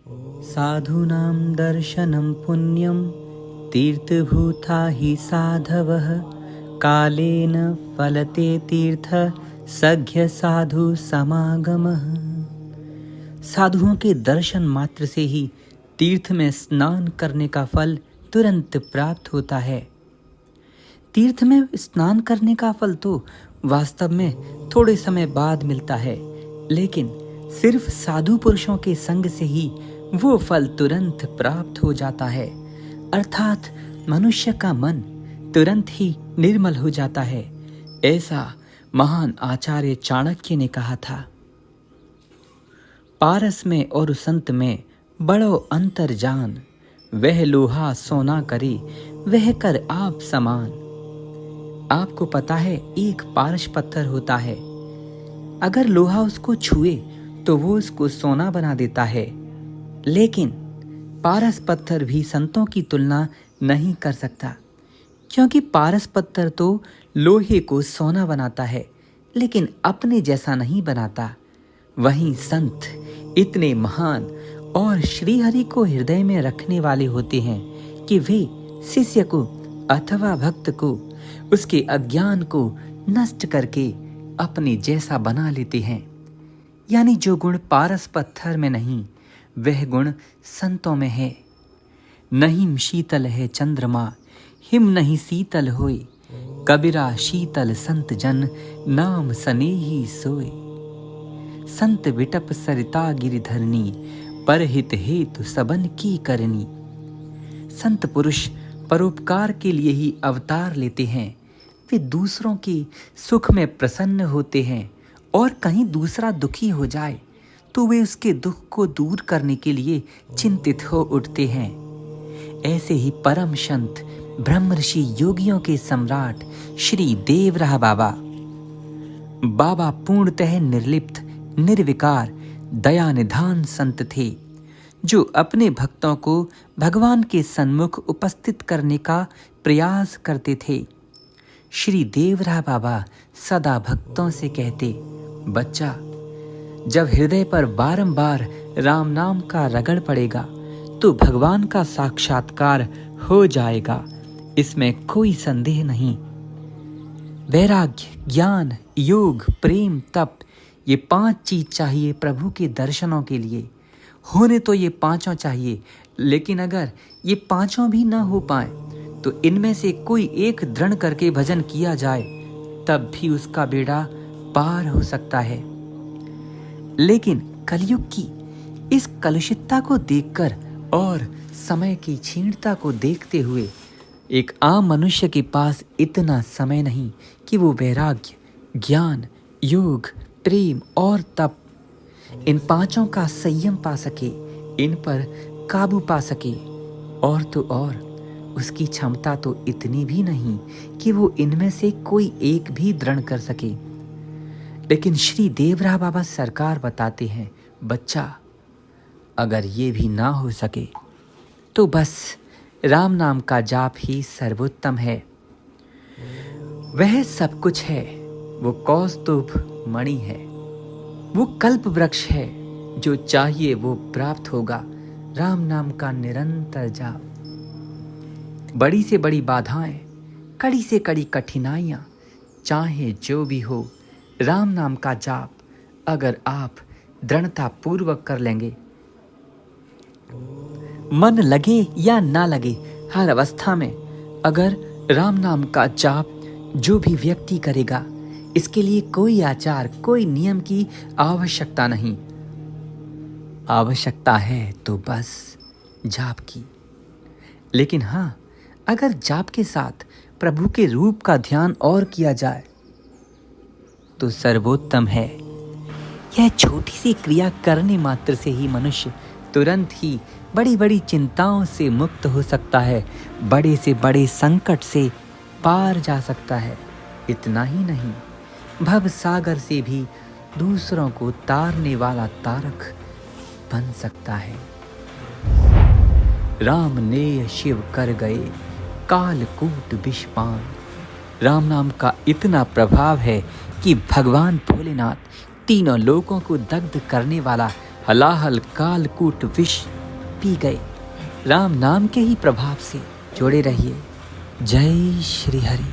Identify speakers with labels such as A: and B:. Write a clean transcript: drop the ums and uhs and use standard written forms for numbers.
A: साधूनां दर्शनं पुण्यं तीर्थभूता हि साधवः कालेन फलते तीर्थ सघ्य साधु समागमः। साधुओं के दर्शन मात्र से ही तीर्थ में स्नान करने का फल तुरंत प्राप्त होता है। तीर्थ में स्नान करने का फल तो वास्तव में थोड़े समय बाद मिलता है, लेकिन सिर्फ साधु पुरुषों के संग से ही वो फल तुरंत प्राप्त हो जाता है, अर्थात मनुष्य का मन तुरंत ही निर्मल हो जाता है। ऐसा महान आचार्य चाणक्य ने कहा था। पारस में और संत में बड़ो अंतर जान, वह लोहा सोना करे वह कर आप समान। आपको पता है, एक पारस पत्थर होता है, अगर लोहा उसको छुए तो वो उसको सोना बना देता है, लेकिन पारस पत्थर भी संतों की तुलना नहीं कर सकता, क्योंकि पारस पत्थर तो लोहे को सोना बनाता है लेकिन अपने जैसा नहीं बनाता। वहीं संत इतने महान और श्रीहरि को हृदय में रखने वाले होते हैं कि वे शिष्य को अथवा भक्त को उसके अज्ञान को नष्ट करके अपने जैसा बना लेते हैं। यानी जो गुण पारस पत्थर में नहीं, वह गुण संतों में है। नहीं शीतल है चंद्रमा, हिम नहीं शीतल होए, कबीरा शीतल संत जन, नाम सनेही सोए। संत विटप सरिता गिरिधरनी, परहित हेतु सबन की करनी। संत पुरुष परोपकार के लिए ही अवतार लेते हैं। वे दूसरों के सुख में प्रसन्न होते हैं, और कहीं दूसरा दुखी हो जाए तो वे उसके दुख को दूर करने के लिए चिंतित हो उठते हैं। ऐसे ही परम संत ब्रह्मर्षि योगियों के सम्राट श्री देवराह बाबा पूर्णतः निर्लिप्त निर्विकार दया निधान संत थे, जो अपने भक्तों को भगवान के सन्मुख उपस्थित करने का प्रयास करते थे। श्री देवराह बाबा सदा भक्तों से कहते, बच्चा, जब हृदय पर बारंबार राम नाम का रगड़ पड़ेगा तो भगवान का साक्षात्कार हो जाएगा, इसमें कोई संदेह नहीं। वैराग्य, ज्ञान, योग, प्रेम, तप, ये 5 चीज चाहिए प्रभु के दर्शनों के लिए। होने तो ये 5 चाहिए, लेकिन अगर ये 5 भी ना हो पाए तो इनमें से कोई एक दृढ़ करके भजन किया जाए तब भी उसका बेड़ा पार हो सकता है। लेकिन कलयुग की इस कलुषितता को देखकर और समय की क्षीणता को देखते हुए एक आम मनुष्य के पास इतना समय नहीं कि वो वैराग्य, ज्ञान, योग, प्रेम और तप, इन 5 का संयम पा सके, इन पर काबू पा सके। और तो और उसकी क्षमता तो इतनी भी नहीं कि वो इनमें से कोई एक भी दृढ़ कर सके। लेकिन श्री देवराह बाबा सरकार बताते हैं, बच्चा, अगर ये भी ना हो सके तो बस राम नाम का जाप ही सर्वोत्तम है। वह सब कुछ है, वो कौस्तुभ मणि है, वो कल्प वृक्ष है, जो चाहिए वो प्राप्त होगा। राम नाम का निरंतर जाप। बड़ी से बड़ी बाधाएं, कड़ी से कड़ी कठिनाइयां, चाहे जो भी हो, राम नाम का जाप अगर आप दृढ़ता पूर्वक कर लेंगे, मन लगे या ना लगे, हर अवस्था में अगर राम नाम का जाप जो भी व्यक्ति करेगा, इसके लिए कोई आचार, कोई नियम की आवश्यकता नहीं। आवश्यकता है तो बस जाप की। लेकिन हाँ, अगर जाप के साथ प्रभु के रूप का ध्यान और किया जाए तो सर्वोत्तम है। यह छोटी सी क्रिया करने मात्र से ही मनुष्य तुरंत ही बड़ी बड़ी चिंताओं से मुक्त हो सकता है, बड़े से बड़े संकट से पार जा सकता है। इतना ही नहीं, भव सागर से भी दूसरों को तारने वाला तारक बन सकता है। राम नेय शिव कर गए कालकूट विषपान। राम नाम का इतना प्रभाव है कि भगवान भोलेनाथ तीनों लोकों को दग्ध करने वाला हलाहल कालकूट विष पी गए। राम नाम के ही प्रभाव से जुड़े रहिए। जय श्री हरि।